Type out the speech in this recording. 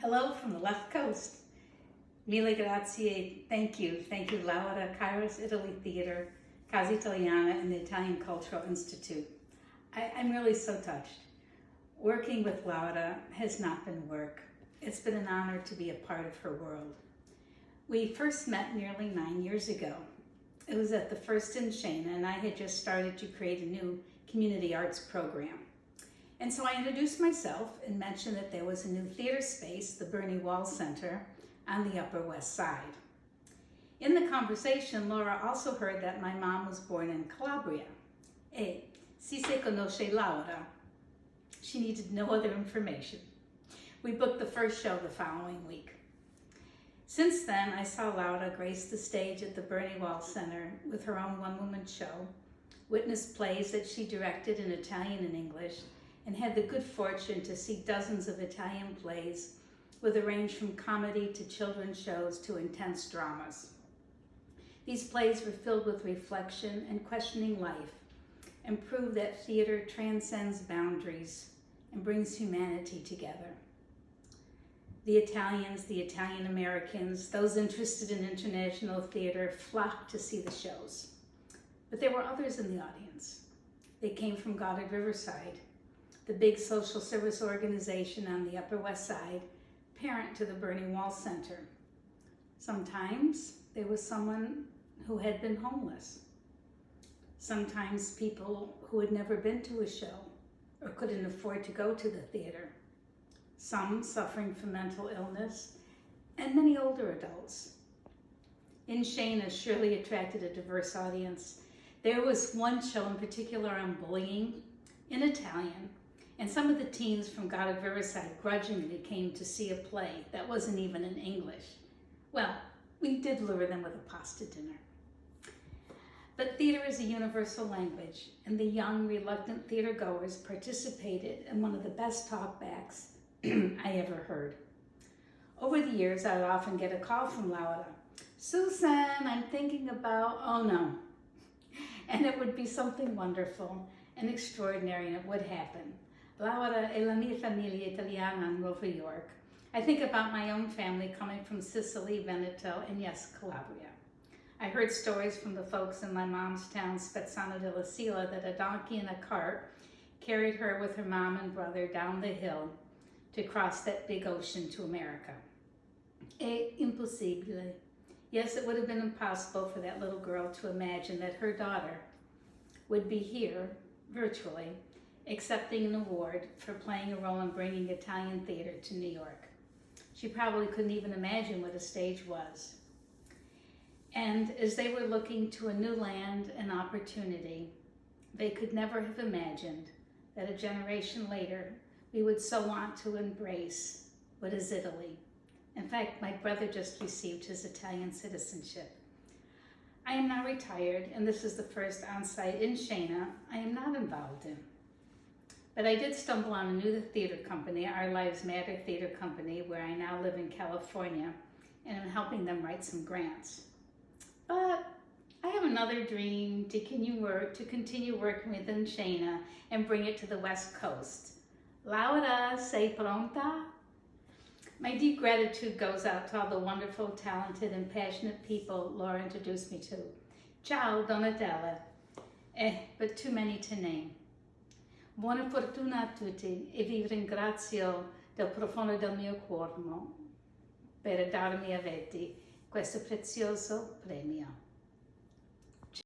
Hello from the left coast. Mille grazie. Thank you. Thank you, Laura, Kairos Italy Theater, Casa Italiana, and the Italian Cultural Institute. I'm really so touched. Working with Laura has not been work. It's been an honor to be a part of her world. We first met nearly 9 years ago. It was at the First in Shana, and I had just started to create a new community arts program. And so I introduced myself and mentioned that there was a new theater space, the Bernie Wall Center, on the Upper West Side. In the conversation, Laura also heard that my mom was born in Calabria. Si se conosce Laura. She needed no other information. We booked the first show the following week. Since then, I saw Laura grace the stage at the Bernie Wall Center with her own one-woman show, witnessed plays that she directed in Italian and English, and had the good fortune to see dozens of Italian plays with a range from comedy to children's shows to intense dramas. These plays were filled with reflection and questioning life and prove that theater transcends boundaries and brings humanity together. The Italians, the Italian Americans, those interested in international theater flocked to see the shows. But there were others in the audience. They came from Goddard Riverside, the big social service organization on the Upper West Side, parent to the Bernie Wall Center. Sometimes there was someone who had been homeless. Sometimes people who had never been to a show or couldn't afford to go to the theater. Some suffering from mental illness, and many older adults. In Shana surely attracted a diverse audience. There was one show in particular on bullying in Italian, and some of the teens from Goddard Riverside grudgingly came to see a play that wasn't even in English. Well, we did lure them with a pasta dinner. But theater is a universal language, and the young, reluctant theater goers participated in one of the best talkbacks I ever heard. Over the years, I would often get a call from Laura. Susan, I'm thinking about, oh no. And it would be something wonderful and extraordinary, and it would happen. Laura e la mia famiglia italiana in Nuova York. I think about my own family coming from Sicily, Veneto, and yes, Calabria. I heard stories from the folks in my mom's town, Spezzano della Sila, that a donkey and a cart carried her with her mom and brother down the hill to cross that big ocean to America. È impossibile. Yes, it would have been impossible for that little girl to imagine that her daughter would be here, virtually, accepting an award for playing a role in bringing Italian theater to New York. She probably couldn't even imagine what a stage was. And as they were looking to a new land and opportunity, they could never have imagined that a generation later, we would so want to embrace what is Italy. In fact, my brother just received his Italian citizenship. I am now retired, and this is the first on-site in Shana I am not involved in. But I did stumble on a new theater company, Our Lives Matter Theater Company, where I now live in California, and I'm helping them write some grants. But I have another dream to continue working within Shana and bring it to the West Coast. Laura, sei pronta? My deep gratitude goes out to all the wonderful, talented, and passionate people Laura introduced me to. Ciao, Donatella. But too many to name. Buona fortuna a tutti e vi ringrazio dal profondo del mio cuore per darmi avanti questo prezioso premio.